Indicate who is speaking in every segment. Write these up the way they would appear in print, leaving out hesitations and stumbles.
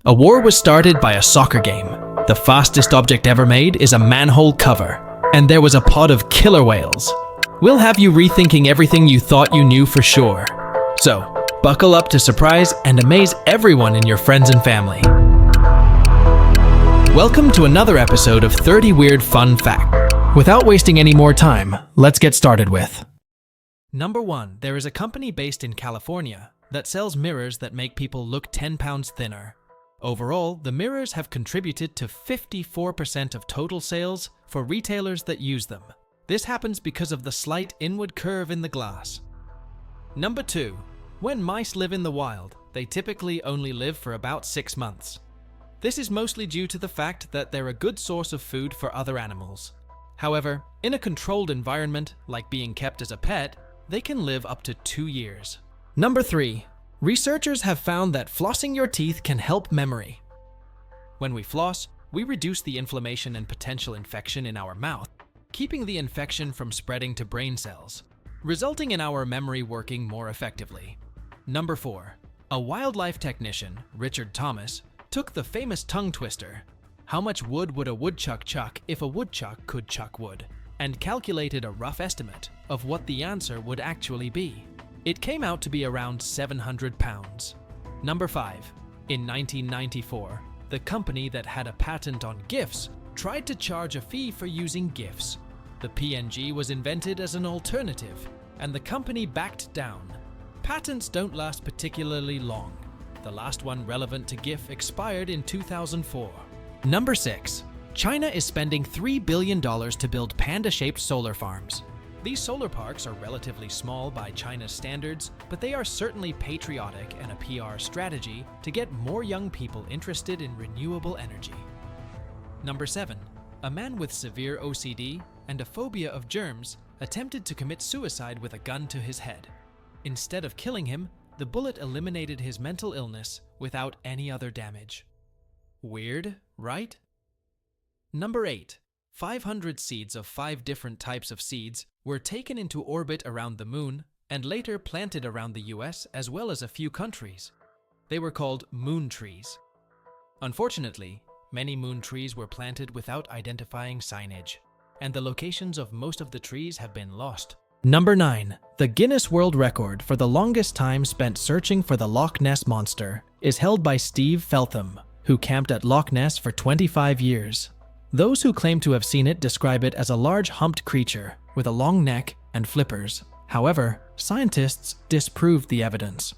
Speaker 1: A war was started by a soccer game. The fastest object ever made is a manhole cover. And there was a pod of killer whales. We'll have you rethinking everything you thought you knew for sure. So, buckle up to surprise and amaze everyone in your friends and family. Welcome to another episode of 30 Weird Fun Facts. Without wasting any more time, let's get started with. Number 1. There is a company based in California that sells mirrors that make people look 10 pounds thinner. Overall, the mirrors have contributed to 54% of total sales for retailers that use them. This happens because of the slight inward curve in the glass. Number 2. When mice live in the wild, they typically only live for about 6 months. This is mostly due to the fact that they're a good source of food for other animals. However, in a controlled environment, like being kept as a pet, they can live up to 2 years. Number 3. Researchers have found that flossing your teeth can help memory. When we floss, we reduce the inflammation and potential infection in our mouth, keeping the infection from spreading to brain cells, resulting in our memory working more effectively. Number 4. A wildlife technician, Richard Thomas, took the famous tongue twister, how much wood would a woodchuck chuck if a woodchuck could chuck wood, and calculated a rough estimate of what the answer would actually be. It came out to be around 700 pounds. Number 5. In 1994, the company that had a patent on GIFs tried to charge a fee for using GIFs. The PNG was invented as an alternative, and the company backed down. Patents don't last particularly long. The last one relevant to GIF expired in 2004. Number 6. China is spending $3 billion to build panda-shaped solar farms. These solar parks are relatively small by China's standards, but they are certainly patriotic and a PR strategy to get more young people interested in renewable energy. Number 7. A man with severe OCD and a phobia of germs attempted to commit suicide with a gun to his head. Instead of killing him, the bullet eliminated his mental illness without any other damage. Weird, right? Number 8. 500 seeds of 5 different types of seeds were taken into orbit around the moon and later planted around the US as well as a few countries. They were called moon trees. Unfortunately, many moon trees were planted without identifying signage, and the locations of most of the trees have been lost. Number 9. The Guinness World Record for the longest time spent searching for the Loch Ness Monster is held by Steve Feltham, who camped at Loch Ness for 25 years. Those who claim to have seen it describe it as a large humped creature with a long neck and flippers. However, scientists disproved the evidence.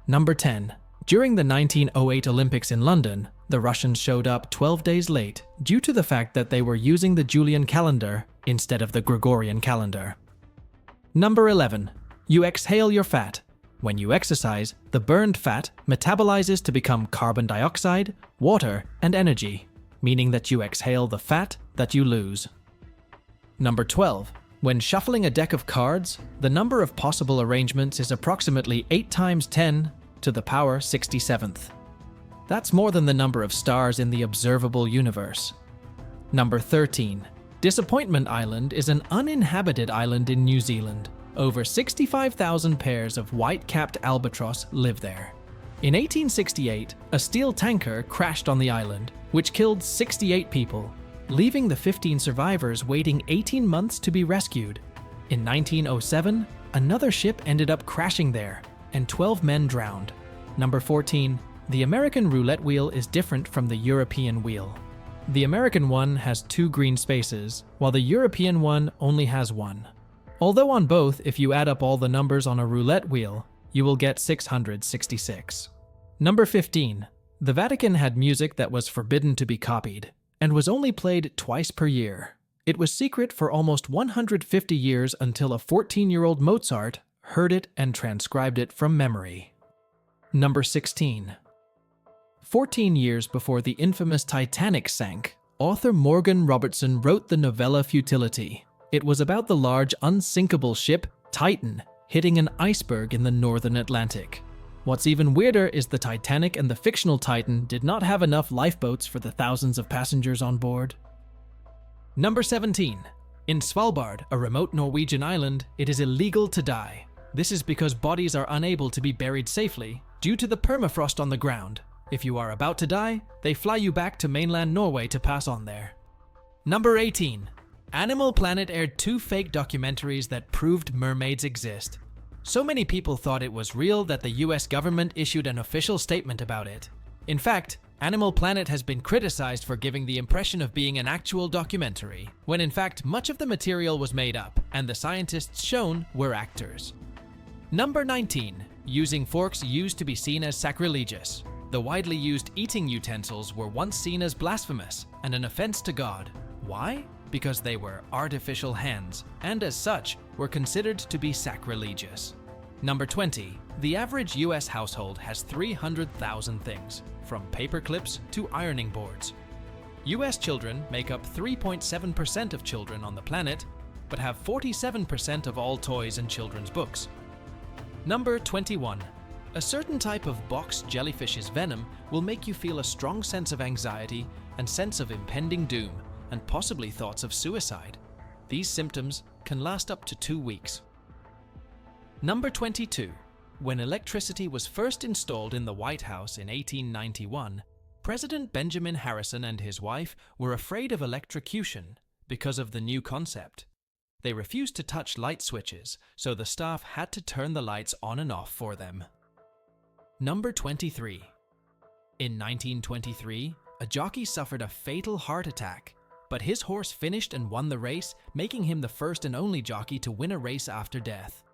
Speaker 1: Number 10. During the 1908 Olympics in London, the Russians showed up 12 days late due to the fact that they were using the Julian calendar instead of the Gregorian calendar. Number 11. You exhale your fat. When you exercise, the burned fat metabolizes to become carbon dioxide, water, and energy, meaning that you exhale the fat that you lose. Number 12. When shuffling a deck of cards, the number of possible arrangements is approximately 8 times 10 to the power 67th. That's more than the number of stars in the observable universe. Number 13. Disappointment Island is an uninhabited island in New Zealand. Over 65,000 pairs of white-capped albatross live there. In 1868, a steel tanker crashed on the island, which killed 68 people, leaving the 15 survivors waiting 18 months to be rescued. In 1907, another ship ended up crashing there, and 12 men drowned. Number 14. The American roulette wheel is different from the European wheel. The American one has 2 green spaces, while the European one only has 1. Although on both, if you add up all the numbers on a roulette wheel, you will get 666. Number 15. The Vatican had music that was forbidden to be copied, and was only played twice per year. It was secret for almost 150 years until a 14-year-old Mozart heard it and transcribed it from memory. Number 16. 14 years before the infamous Titanic sank, author Morgan Robertson wrote the novella Futility. It was about the large, unsinkable ship, Titan, hitting an iceberg in the northern Atlantic. What's even weirder is the Titanic and the fictional Titan did not have enough lifeboats for the thousands of passengers on board. Number 17. In Svalbard, a remote Norwegian island, it is illegal to die. This is because bodies are unable to be buried safely due to the permafrost on the ground. If you are about to die, they fly you back to mainland Norway to pass on there. Number 18. Animal Planet aired 2 fake documentaries that proved mermaids exist. So many people thought it was real that the US government issued an official statement about it. In fact, Animal Planet has been criticized for giving the impression of being an actual documentary, when in fact much of the material was made up, and the scientists shown were actors. Number 19. Using forks used to be seen as sacrilegious. The widely used eating utensils were once seen as blasphemous and an offense to God. Why? Because they were artificial hands, and as such, were considered to be sacrilegious. Number 20. The average US household has 300,000 things, from paper clips to ironing boards. US children make up 3.7% of children on the planet, but have 47% of all toys and children's books. Number 21. A certain type of box jellyfish's venom will make you feel a strong sense of anxiety and sense of impending doom, and possibly thoughts of suicide. These symptoms can last up to 2 weeks. Number 22. When electricity was first installed in the White House in 1891, President Benjamin Harrison and his wife were afraid of electrocution because of the new concept. They refused to touch light switches, so the staff had to turn the lights on and off for them. Number 23. In 1923, a jockey suffered a fatal heart attack, but his horse finished and won the race, making him the first and only jockey to win a race after death.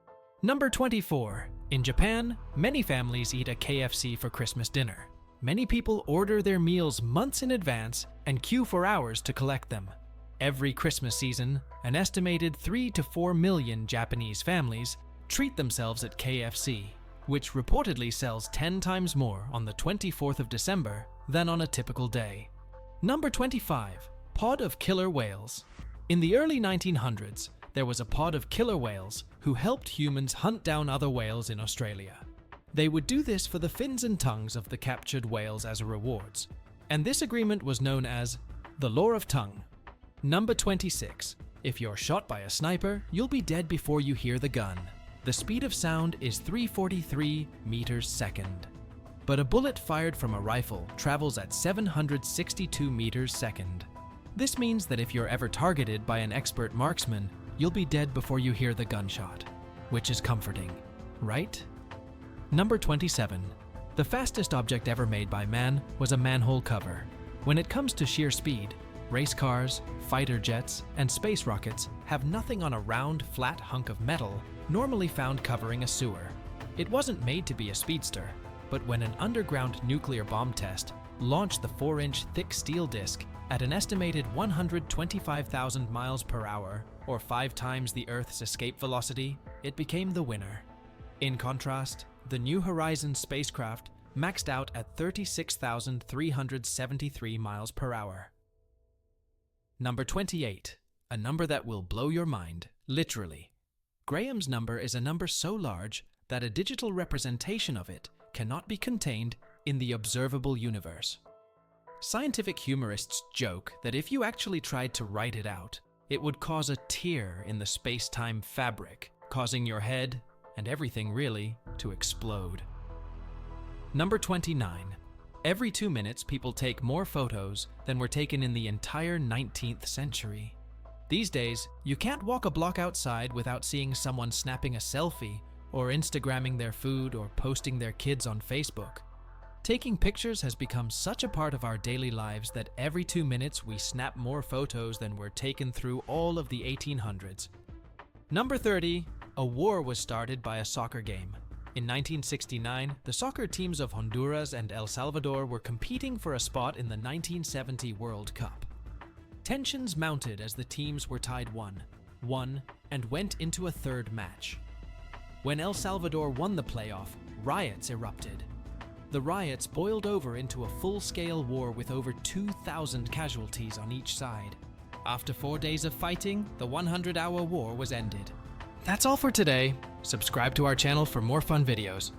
Speaker 1: Number 24. In Japan, many families eat a KFC for Christmas dinner. Many people order their meals months in advance and queue for hours to collect them. Every Christmas season, an estimated 3 to 4 million Japanese families treat themselves at KFC, which reportedly sells 10 times more on the 24th of December than on a typical day. Number 25. Pod of killer whales. In the early 1900s, there was a pod of killer whales who helped humans hunt down other whales in Australia. They would do this for the fins and tongues of the captured whales as rewards, and this agreement was known as the Law of Tongue. Number 26. If you're shot by a sniper, you'll be dead before you hear the gun. The speed of sound is 343 meters second. But a bullet fired from a rifle travels at 762 meters second. This means that if you're ever targeted by an expert marksman, you'll be dead before you hear the gunshot, which is comforting, right? Number 27. The fastest object ever made by man was a manhole cover. When it comes to sheer speed, race cars, fighter jets, and space rockets have nothing on a round, flat hunk of metal normally found covering a sewer. It wasn't made to be a speedster, but when an underground nuclear bomb test launched the 4-inch thick steel disc at an estimated 125,000 miles per hour, or 5 times the Earth's escape velocity, it became the winner. In contrast, the New Horizons spacecraft maxed out at 36,373 miles per hour. Number 28. A number that will blow your mind, literally. Graham's number is a number so large that a digital representation of it cannot be contained in the observable universe. Scientific humorists joke that if you actually tried to write it out, it would cause a tear in the space-time fabric, causing your head, and everything really, to explode. Number 29. Every 2 minutes, people take more photos than were taken in the entire 19th century. These days, you can't walk a block outside without seeing someone snapping a selfie, or Instagramming their food, or posting their kids on Facebook. Taking pictures has become such a part of our daily lives that every 2 minutes we snap more photos than were taken through all of the 1800s. Number 30. A war was started by a soccer game. In 1969, the soccer teams of Honduras and El Salvador were competing for a spot in the 1970 World Cup. Tensions mounted as the teams were tied 1-1 and went into a third match. When El Salvador won the playoff, riots erupted. The riots boiled over into a full-scale war with over 2,000 casualties on each side. After 4 days of fighting, the 100-hour war was ended. That's all for today. Subscribe to our channel for more fun videos.